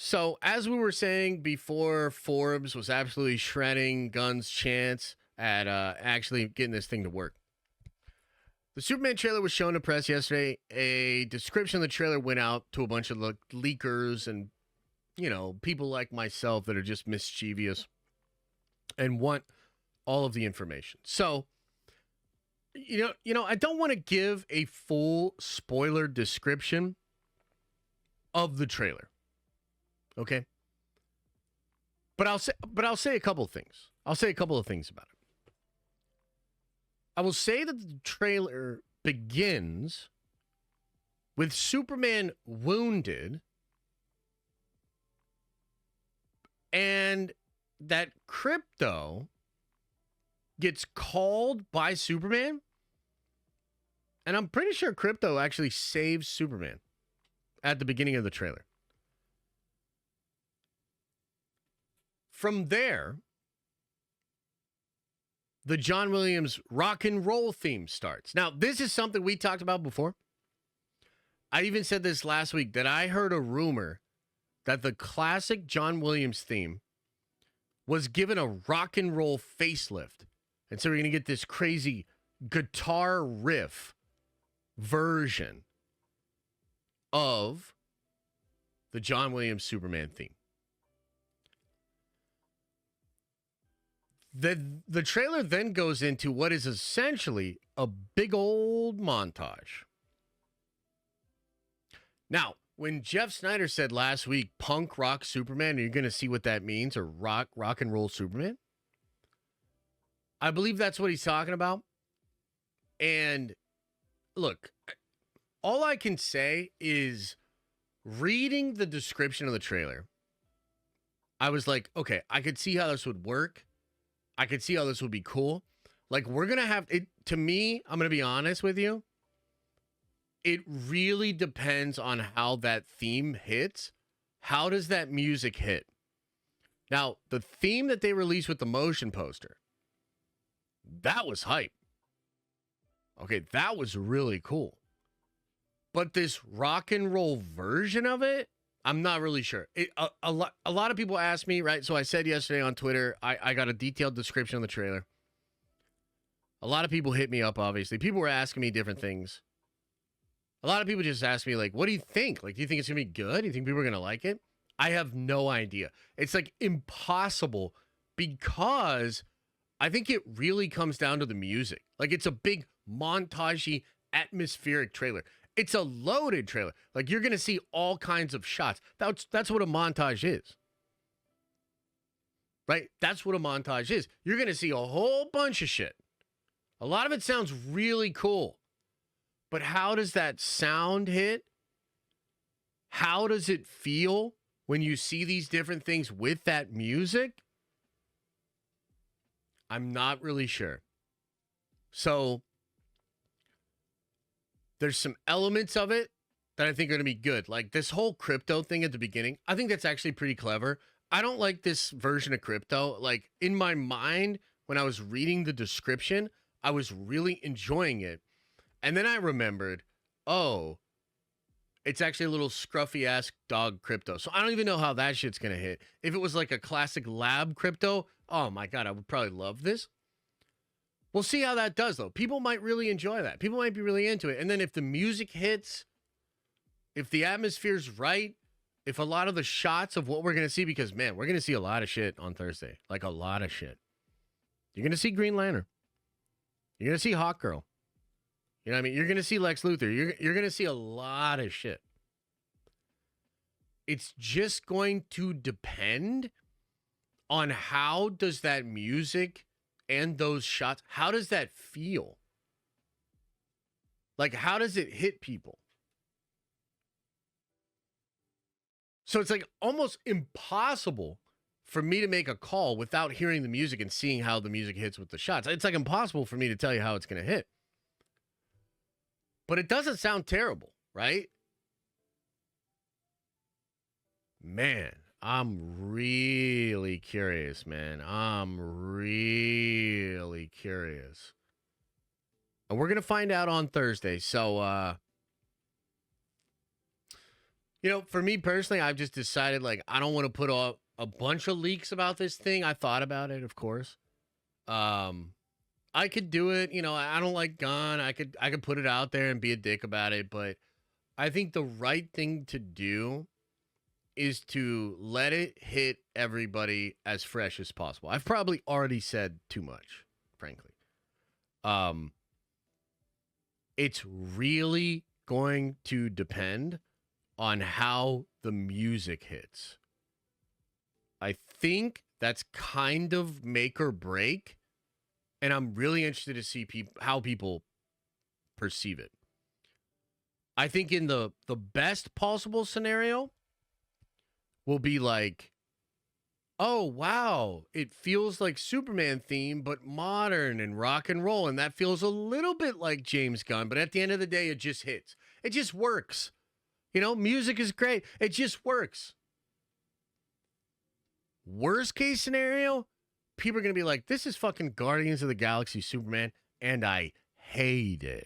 So, as we were saying before, Forbes was absolutely shredding Gunn's chance at actually getting this thing to work. The Superman trailer was shown to press yesterday. A description of the trailer went out to a bunch of leakers and, people like myself that are just mischievous and want all of the information. So, I don't want to give a full spoiler description of the trailer. Okay? But I'll say a couple of things. I'll say a couple of things about it. I will say that the trailer begins with Superman wounded and that Crypto gets called by Superman. And I'm pretty sure Crypto actually saves Superman at the beginning of the trailer. From there, the John Williams rock and roll theme starts. Now, this is something we talked about before. I even said this last week that I heard a rumor that the classic John Williams theme was given a rock and roll facelift. And so we're going to get this crazy guitar riff version of the John Williams Superman theme. The trailer then goes into what is essentially a big old montage. Now, when Jeff Snyder said last week, punk rock Superman, you're going to see what that means, or rock and roll Superman, I believe that's what he's talking about. And look, all I can say is reading the description of the trailer, I was like, okay, I could see how this would work. I could see how this would be cool. Like, we're going to have it. To me, I'm going to be honest with you. It really depends on how that theme hits. How does that music hit? Now, the theme that they released with the motion poster, that was hype. Okay, that was really cool. But this rock and roll version of it, I'm not really sure. A lot of people ask me, right? So I said yesterday on Twitter, I got a detailed description of the trailer. A lot of people hit me up, obviously. People were asking me different things. A lot of people just asked me, like, what do you think? Like, do you think it's going to be good? Do you think people are going to like it? I have no idea. It's, like, impossible because I think it really comes down to the music. Like, it's a big montage-y, atmospheric trailer. It's a loaded trailer. Like, you're going to see all kinds of shots. That's what a montage is. Right? That's what a montage is. You're going to see a whole bunch of shit. A lot of it sounds really cool. But how does that sound hit? How does it feel when you see these different things with that music? I'm not really sure. So there's some elements of it that I think are going to be good. Like this whole Crypto thing at the beginning, I think that's actually pretty clever. I don't like this version of Crypto. Like in my mind, when I was reading the description, I was really enjoying it. And then I remembered, oh, it's actually a little scruffy-ass dog Crypto. So I don't even know how that shit's going to hit. If it was like a classic lab Crypto, oh my God, I would probably love this. We'll see how that does, though. People might really enjoy that. People might be really into it. And then if the music hits, if the atmosphere's right, if a lot of the shots of what we're going to see, because, man, we're going to see a lot of shit on Thursday. Like a lot of shit. You're going to see Green Lantern. You're going to see Hawk Girl. You know what I mean? You're going to see Lex Luthor. You're going to see a lot of shit. It's just going to depend on how does that music and those shots, how does that feel? Like, how does it hit people? So it's like almost impossible for me to make a call without hearing the music and seeing how the music hits with the shots. It's like impossible for me to tell you how it's going to hit. But it doesn't sound terrible, right? Man, I'm really curious, man. I'm really curious. And we're going to find out on Thursday. So, For me personally, I've just decided like I don't want to put a bunch of leaks about this thing. I thought about it, of course. I could do it. I don't like Gunn. I could put it out there and be a dick about it, but I think the right thing to do is to let it hit everybody as fresh as possible. I've probably already said too much, frankly. It's really going to depend on how the music hits. I think that's kind of make or break, and I'm really interested to see how people perceive it. I think in the best possible scenario will be like, oh, wow, it feels like Superman theme, but modern and rock and roll. And that feels a little bit like James Gunn. But at the end of the day, it just hits. It just works. Music is great. It just works. Worst case scenario, people are going to be like, this is fucking Guardians of the Galaxy Superman, and I hate it.